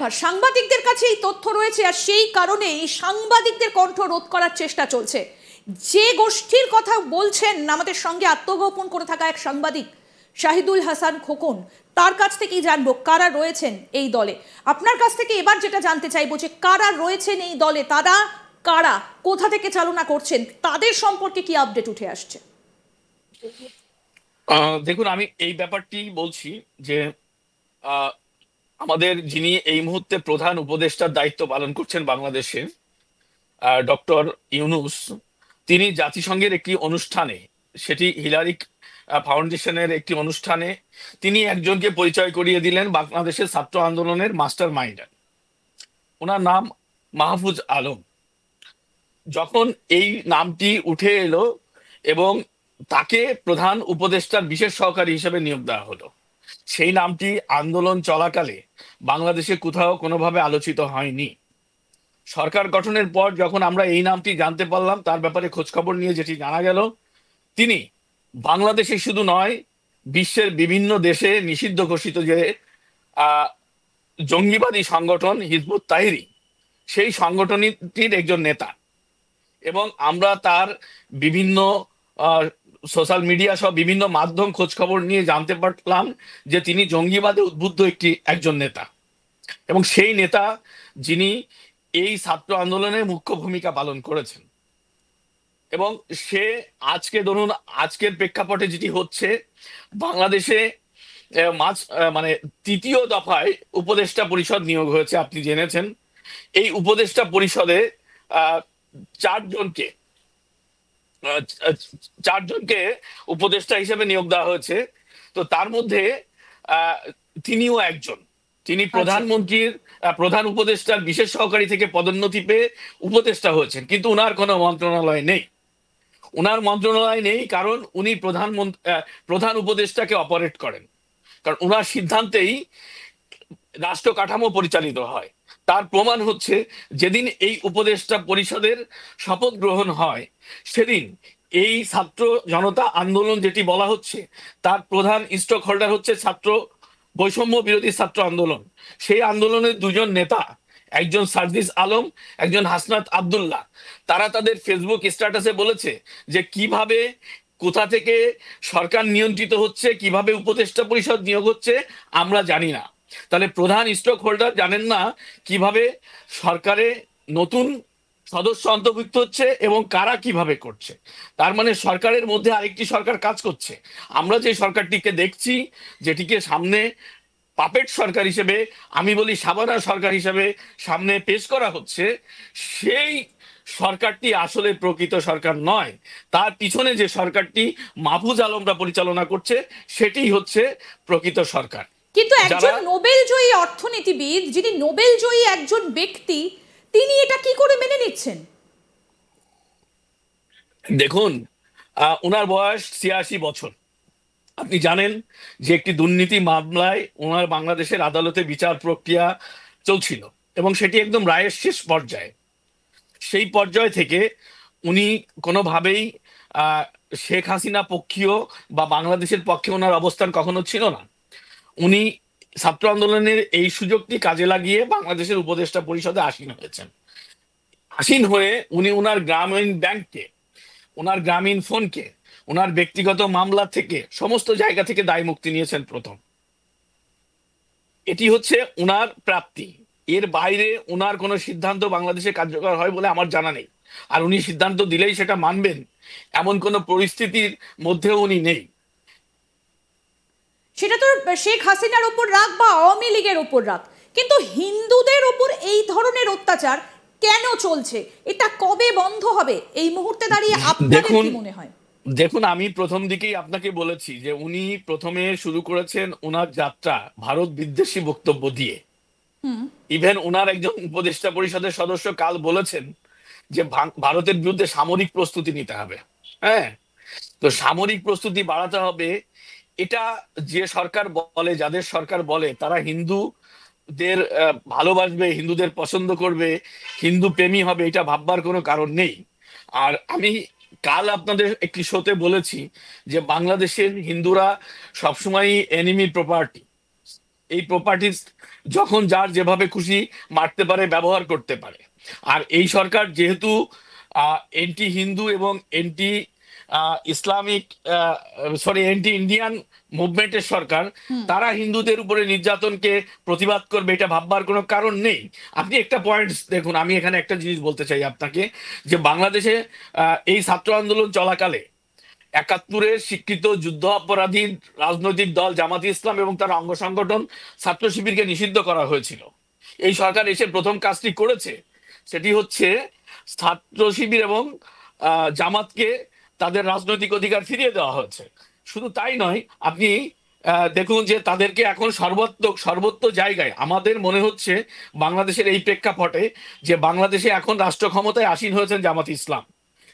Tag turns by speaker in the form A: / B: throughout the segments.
A: ব্যাপার, সাংবাদিকদের কাছে এই তথ্য রয়েছে আর সেই কারণে এই সাংবাদিকদের কণ্ঠ রোধ করার চেষ্টা চলছে। যে গোষ্ঠীর কথা বলছেন আমাদের সঙ্গে আত্মগোপন করে থাকা এক সাংবাদিক শাহিদুল হাসান খোকন, তার কাছ থেকেই জানবো কারা রয়েছেন এই দলে। আপনার কাছ থেকে এবার যেটা জানতে চাইবো যে কারা রয়েছেন এই দলে, তারা কারা, কোথা থেকে চালনা করছেন, তাদের সম্পর্কে কি আপডেট উঠে আসছে?
B: দেখুন, আমি এই ব্যাপারটি বলছি যে আমাদের যিনি এই মুহূর্তে প্রধান উপদেষ্টার দায়িত্ব পালন করছেন বাংলাদেশে, ডক্টর ইউনূস, তিনি জাতিসংঘের একটি অনুষ্ঠানে, সেটি হিলারি ফাউন্ডেশনের একটি অনুষ্ঠানে, তিনি একজনকে পরিচয় করিয়ে দিলেন বাংলাদেশের ছাত্র আন্দোলনের মাস্টার মাইন্ডার। ওনার নাম মাহফুজ আলম। যখন এই নামটি উঠে এলো এবং তাকে প্রধান উপদেষ্টার বিশেষ সহকারী হিসেবে নিয়োগ দেওয়া হলো, সেই নামটি আন্দোলন চলাকালে বাংলাদেশে কোথাও কোনোভাবে আলোচিত হয়নি। সরকার গঠনের পর যখন আমরা এই নামটি জানতে পারলাম, তার ব্যাপারে খোঁজখবর নিয়ে যেটি জানা গেল, তিনি বাংলাদেশে শুধু নয়, বিশ্বের বিভিন্ন দেশে নিষিদ্ধ ঘোষিত যে জঙ্গিবাদী সংগঠন হিজবুত তাহরির, সেই সংগঠনটির একজন নেতা। এবং আমরা তার বিভিন্ন সোশ্যাল মিডিয়া সহ বিভিন্ন মাধ্যম খোঁজখবর নিয়ে জানতে পারলাম যে তিনি জঙ্গিবাদে উদ্বুদ্ধ একজন নেতা, এবং সেই নেতা যিনি এই ছাত্র আন্দোলনে মুখ্য ভূমিকা পালন করেছেন। এবং সে আজকে ধরুন, আজকের প্রেক্ষাপটে যেটি হচ্ছে, বাংলাদেশে মানে তৃতীয় দফায় উপদেষ্টা পরিষদ নিয়োগ হয়েছে, আপনি জেনেছেন। এই উপদেষ্টা পরিষদে চারজনকে উপদেষ্টা হিসেবে নিয়োগ দেওয়া হয়েছে। তো তার মধ্যে তিনিও একজন, তিনি প্রধানমন্ত্রীর প্রধান উপদেষ্টার বিশেষ সহকারী থেকে পদোন্নতি পেয়ে উপদেষ্টা হয়েছেন, কিন্তু উনার কোনো মন্ত্রণালয় নেই। উনার মন্ত্রণালয় নেই কারণ উনি প্রধান উপদেষ্টাকে অপারেট করেন, কারণ উনার সিদ্ধান্তেই রাষ্ট্র কাঠামো পরিচালিত হয়। তার প্রমাণ হচ্ছে, যেদিন এই উপদেষ্টা পরিষদের শপথ গ্রহণ হয়, সেদিন এই ছাত্র জনতা আন্দোলন যেটি বলা হচ্ছে, তার প্রধান স্টক হোল্ডার হচ্ছে ছাত্র বৈষম্য বিরোধী ছাত্র আন্দোলন। সেই আন্দোলনের দুজন নেতা, একজন সার্জিস আলম, একজন হাসনাত আব্দুল্লাহ, তারা তাদের ফেসবুক স্ট্যাটাসে বলেছে যে কিভাবে কোথা থেকে সরকার নিয়ন্ত্রিত হচ্ছে, কিভাবে উপদেষ্টা পরিষদ নিয়োগ হচ্ছে আমরা জানি না। তাহলে প্রধান স্টক হোল্ডার জানেন না কিভাবে সরকারে নতুন সদস্য অন্তর্ভুক্ত হচ্ছে এবং কারা কিভাবে করছে। তার মানে সরকারের মধ্যে আরেকটি সরকার কাজ করছে। আমরা যে সরকারটিকে দেখছি, যেটিকে সামনে পাপেট সরকার হিসেবে, আমি বলি সাবানা সরকার হিসেবে সামনে পেশ করা হচ্ছে, সেই সরকারটি আসলে প্রকৃত সরকার নয়। তার পিছনে যে সরকারটি মাহফুজ আলমরা পরিচালনা করছে, সেটি হচ্ছে প্রকৃত সরকার।
A: কিন্তু একজন নোবেল জয়ী অর্থনীতিবিদ, যিনি নোবেল জয়ী একজন ব্যক্তি, তিনি এটা কি করে মেনে নিচ্ছেন?
B: দেখুন, ওনার বয়স ৮৬ বছর। আপনি জানেন যে একটি দুর্নীতি মামলায় ওনার বাংলাদেশের আদালতে বিচার প্রক্রিয়া চলছিল এবং সেটি একদম রায়ের শেষ পর্যায়ে। সেই পর্যায় থেকে উনি কোনোভাবেই শেখ হাসিনা পক্ষীয় বা বাংলাদেশের পক্ষে ওনার অবস্থান কখনো ছিল না। উনি ছাত্র আন্দোলনের এই সুযোগটি কাজে লাগিয়ে বাংলাদেশের উপদেষ্টা পরিষদে আসীন হয়েছেন। আসীন হয়ে উনি ওনার গ্রামীণ ব্যাংককে, ওনার গ্রামীণ ফোনকে, ওনার ব্যক্তিগত মামলা থেকে, সমস্ত জায়গা থেকে দায় মুক্তি নিয়েছেন প্রথম। এটি হচ্ছে ওনার প্রাপ্তি। এর বাইরে ওনার কোনো সিদ্ধান্ত বাংলাদেশে কার্যকর হয় বলে আমার জানা নেই। আর উনি সিদ্ধান্ত দিলেই সেটা মানবেন এমন কোনো পরিস্থিতির মধ্যেও উনি নেই।
A: সেটা তো শেখ হাসিনার উপর রাগ বা আওয়ামী লীগের উপর রাগ, কিন্তু হিন্দুদের উপর এই ধরনের অত্যাচার কেন চলছে? এটা কবে বন্ধ হবে? এই মুহূর্তে দাঁড়িয়ে আপনাদের কি মনে হয়?
B: দেখুন, আমি প্রথম দিকেই আপনাকে বলেছি যে উনি প্রথমে শুরু করেছেন ওনার যাত্রা ভারত বিদ্বেষী বক্তব্য দিয়ে। ইভেন ওনার একজন উপদেষ্টা পরিষদের সদস্য কাল বলেছেন যে ভারতের বিরুদ্ধে সামরিক প্রস্তুতি নিতে হবে। হ্যাঁ, তো সামরিক প্রস্তুতি বাড়াতে হবে, এটা যে সরকার বলে, যাদের সরকার বলে তারা হিন্দুদের ভালোবাসবে, হিন্দুদের পছন্দ করবে, হিন্দু প্রেমী হবে, এটা ভাববার কোনো কারণ নেই। আর আমি কাল আপনাদের একটি শোতে বলেছি যে বাংলাদেশের হিন্দুরা সবসময় এনিমি প্রপার্টি, এই প্রপার্টি যখন যার যেভাবে খুশি মারতে পারে, ব্যবহার করতে পারে। আর এই সরকার যেহেতু এন্টি হিন্দু এবং এন্টি ইসলামিক, এন্টি ইন্ডিয়ান মুভমেন্টের সরকার, তারা হিন্দুদের উপরে নির্যাতনকে প্রতিবাদ করবে এটা ভাববার কোনো কারণ নেই। আপনি একটা পয়েন্ট দেখুন, আমি এখানে একটা জিনিস বলতে চাই আপনাকে, যে বাংলাদেশে এই ছাত্র আন্দোলন চলাকালে 71-এর স্বীকৃত যুদ্ধ অপরাধী রাজনৈতিক দল জামাতে ইসলাম এবং তার অঙ্গ সংগঠন ছাত্র শিবিরকে নিষিদ্ধ করা হয়েছিল। এই সরকার এসে প্রথম কাজটি করেছে, সেটি হচ্ছে ছাত্র শিবির এবং জামাতকে তাদের রাজনৈতিক অধিকার ফিরিয়ে দেওয়া হয়েছে। শুধু তাই নয়, আপনি দেখুন যে তাদেরকে এখন সর্বত্র জায়গায়, আমাদের মনে হচ্ছে বাংলাদেশের এই প্রেক্ষাপটে যে বাংলাদেশে এখন রাষ্ট্র ক্ষমতায় আসীন হয়েছেন জামাত ইসলাম,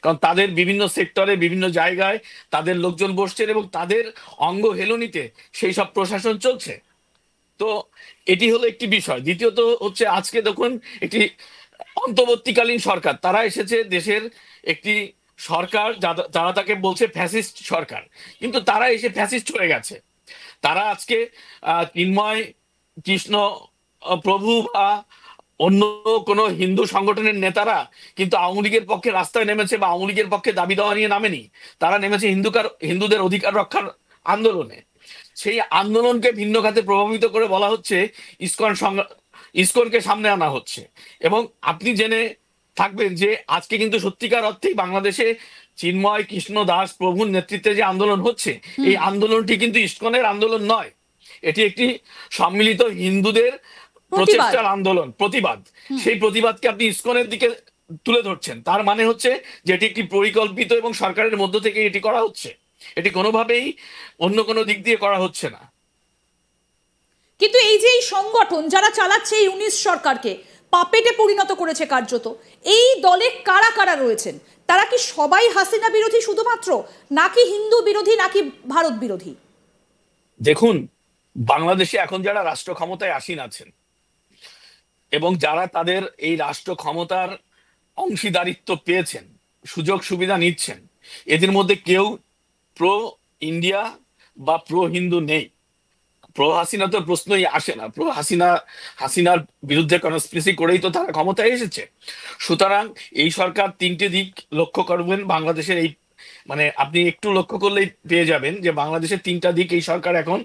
B: কারণ তাদের বিভিন্ন সেক্টরে বিভিন্ন জায়গায় তাদের লোকজন বসছেন এবং তাদের অঙ্গ হেলনিতে সেই সব প্রশাসন চলছে। তো এটি হলো একটি বিষয়। দ্বিতীয়ত হচ্ছে, আজকে দেখুন একটি অন্তর্বর্তীকালীন সরকার তারা এসেছে, দেশের একটি সরকার যারা তাকে বলছে ফ্যাসিস্ট সরকার, কিন্তু তারা এসে ফ্যাসিস্ট হয়ে গেছে। তারা আজকে চিন্ময় কৃষ্ণ প্রভু বা অন্য কোনো হিন্দু সংগঠনের নেতারা কিন্তু আওয়ামী লীগের পক্ষে রাস্তায় নেমেছে বা আওয়ামী লীগের পক্ষে দাবি দেওয়া নিয়ে নামেনি, তারা নেমেছে হিন্দুদের অধিকার রক্ষার আন্দোলনে। সেই আন্দোলনকে ভিন্ন খাতে প্রভাবিত করে বলা হচ্ছে ইসকনকে সামনে আনা হচ্ছে। এবং আপনি জেনে থাকবেন যে আজকে কিন্তু সত্যিকার অর্থেই বাংলাদেশে চিন্ময় কৃষ্ণ দাস প্রভুর নেতৃত্বে যে আন্দোলন হচ্ছে, এই আন্দোলনটি কিন্তু ইসকনের আন্দোলন নয়, এটি একটি সম্মিলিত হিন্দুদের প্রচেষ্টার আন্দোলন, প্রতিবাদ। সেই প্রতিবাদকে আপনি ইসকনের দিকে তুলে ধরছেন, তার মানে হচ্ছে যে এটি একটি পরিকল্পিত এবং সরকারের মধ্য থেকে এটি করা হচ্ছে, এটি কোনোভাবেই অন্য কোনো দিক দিয়ে করা হচ্ছে না।
A: কিন্তু এই যে এই সংগঠন যারা চালাচ্ছে এই 19 সরকারকে পাপেটে পরিণত করেছে কার্যত, এই দলে কারা কারা রয়েছেন? তারা কি সবাই হাসিনা বিরোধী শুধুমাত্র, নাকি হিন্দু বিরোধী, নাকি ভারত বিরোধী?
B: দেখুন, বাংলাদেশে এখন যারা রাষ্ট্র ক্ষমতায় আসীন আছেন এবং যারা তাদের এই রাষ্ট্র ক্ষমতার অংশীদারিত্ব পেয়েছেন, সুযোগ সুবিধা নিচ্ছেন, এদের মধ্যে কেউ প্রো ইন্ডিয়া বা প্রো হিন্দু নেই। প্রো হাসিনা তো প্রশ্নই আসে না। হাসিনার বিরুদ্ধে কনস্পিরেসি করেই তো তারা ক্ষমতায় এসেছে। সুতরাং এই সরকার তিনটে দিক লক্ষ্য করবেন বাংলাদেশের, এই মানে আপনি একটু লক্ষ্য করলেই পেয়ে যাবেন যে বাংলাদেশের তিনটা দিক এই সরকার এখন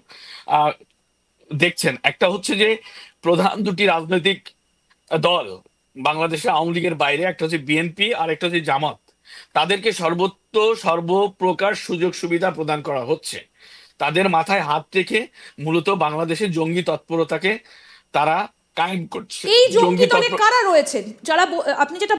B: দেখছেন। একটা হচ্ছে যে প্রধান দুটি রাজনৈতিক দল বাংলাদেশে আওয়ামী লীগের বাইরে, একটা হচ্ছে বিএনপি আর একটা হচ্ছে জামাত, তাদেরকে সর্বপ্রকার সুযোগ সুবিধা প্রদান করা হচ্ছে। তাদের মাথায় হাত রেখে মূলত বাংলাদেশের জঙ্গি তৎপরতাকে তারা কায়েম করছে।
A: এই জঙ্গি দলে কারা রয়েছেন? যারা আপনি যেটা